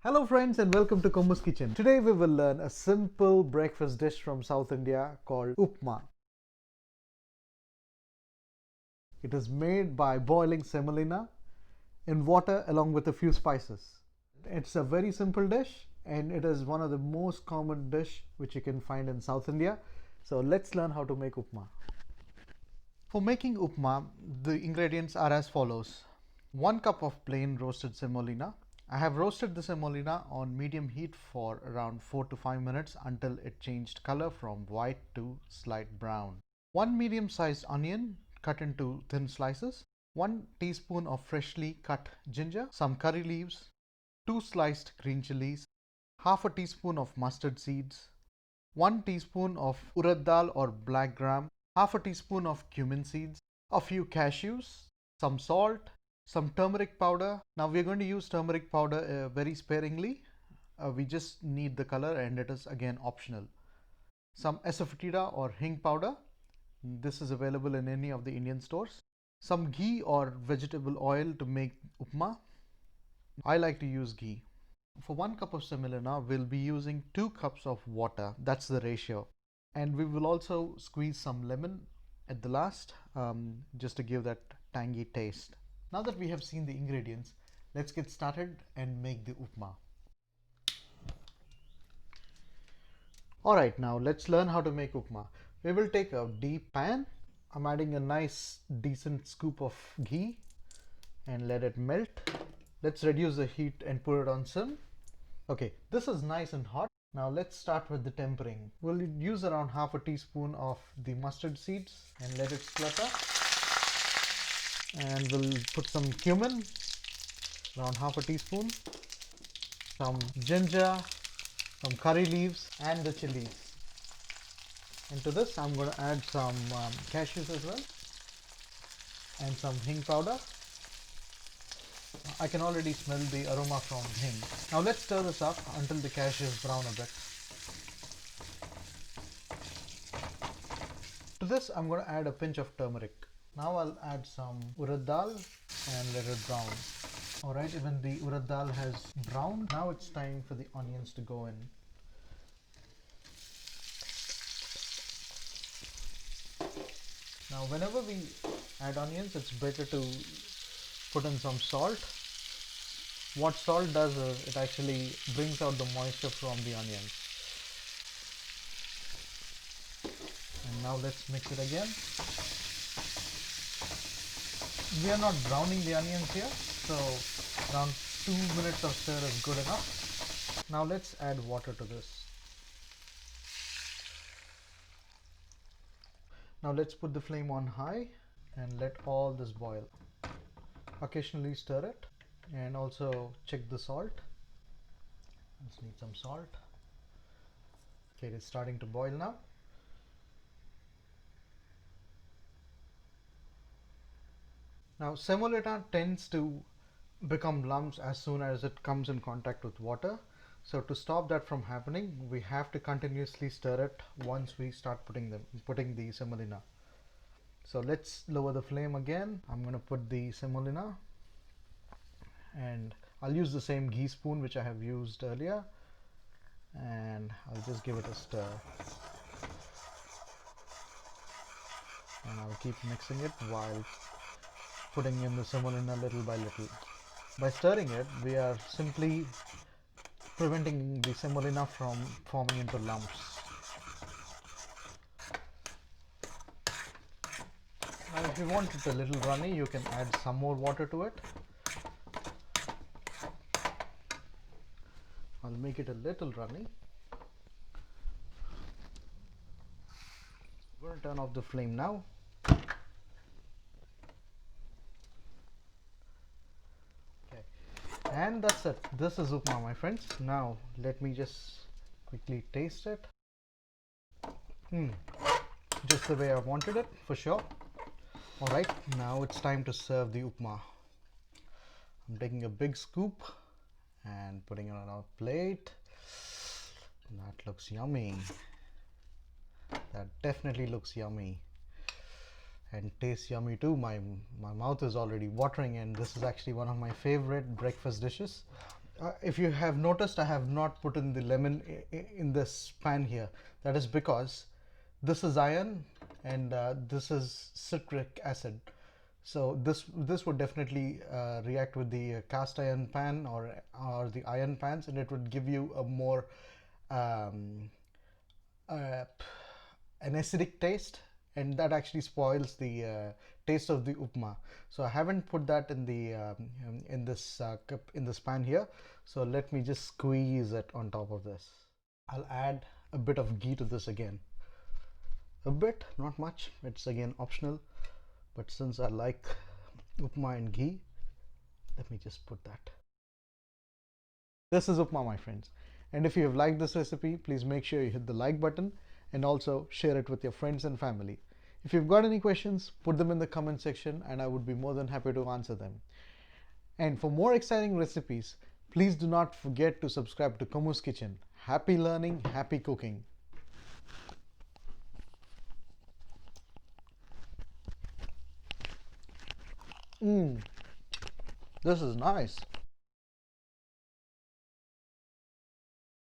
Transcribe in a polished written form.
Hello friends and welcome to Kommus Kitchen. Today we will learn a simple breakfast dish from South India called Upma. It is made by boiling semolina in water along with a few spices. It's a very simple dish and it is one of the most common dish which you can find in South India. So let's learn how to make upma. For making upma, the ingredients are as follows. 1 cup of plain roasted semolina. I have roasted the semolina on medium heat for around 4 to 5 minutes until it changed color from white to slight brown. 1 medium-sized onion cut into thin slices. 1 teaspoon of freshly cut ginger, some curry leaves, 2 sliced green chilies, half a teaspoon of mustard seeds, 1 teaspoon of urad dal or black gram, half a teaspoon of cumin seeds, a few cashews, some salt, some turmeric powder. Now we're going to use turmeric powder very sparingly. We just need the color and it is again optional. Some asafoetida or hing powder. This is available in any of the Indian stores. Some ghee or vegetable oil to make upma. I like to use ghee. For 1 cup of semolina, we'll be using 2 cups of water. That's the ratio. And we will also squeeze some lemon at the last just to give that tangy taste. Now that we have seen the ingredients, let's get started and make the upma. Alright, now let's learn how to make upma. We will take a deep pan. I'm adding a nice decent scoop of ghee and let it melt. Let's reduce the heat and put it on sim. Okay, this is nice and hot. Now let's start with the tempering. We'll use around half a teaspoon of the mustard seeds and let it splutter. And we'll put some cumin, around half a teaspoon, some ginger, some curry leaves and the chilies. Into this I'm going to add some cashews as well and some hing powder. I can already smell the aroma from hing. Now let's stir this up until the cashews brown a bit. To this I'm going to add a pinch of turmeric. Now I'll add some urad dal and let it brown. Alright, even the urad dal has browned. Now it's time for the onions to go in. Now whenever we add onions, it's better to put in some salt. What salt does is it actually brings out the moisture from the onions. And now let's mix it again. We are not browning the onions here, so around 2 minutes of stir is good enough. Now let's add water to this. Now let's put the flame on high and let all this boil. Occasionally stir it and also check the salt. Let's need some salt. Okay, it is starting to boil now. Now semolina tends to become lumps as soon as it comes in contact with water. So to stop that from happening, we have to continuously stir it once we start putting the semolina. So let's lower the flame again. I'm going to put the semolina and I'll use the same ghee spoon which I have used earlier and I'll just give it a stir. And I'll keep mixing it while putting in the semolina little by little. By stirring it, we are simply preventing the semolina from forming into lumps. Now if you want it a little runny, you can add some more water to it. I'll make it a little runny. I'm going to turn off the flame now. And that's it. This is upma, my friends. Now let me just quickly taste it. Just the way I wanted it, for sure. Alright, now it's time to serve the upma. I'm taking a big scoop and putting it on a plate. That looks yummy. That definitely looks yummy. And tastes yummy too. My mouth is already watering and this is actually one of my favorite breakfast dishes. If you have noticed, I have not put in the lemon in this pan here. That is because this is iron and this is citric acid. So this would definitely react with the cast iron pan or the iron pans, and it would give you a more um, uh, an acidic taste, and that actually spoils the taste of the upma. So I haven't put that in the in this cup, in this pan here. So let me just squeeze it on top of this. I'll add a bit of ghee to this again. A bit, not much. It's again optional, but since I like upma and ghee, let me just put that. This is upma, my friends. And if you have liked this recipe, please make sure you hit the like button and also share it with your friends and family. If you've got any questions, put them in the comment section and I would be more than happy to answer them. And for more exciting recipes, please do not forget to subscribe to Kommus Kitchen. Happy learning, happy cooking. This is nice.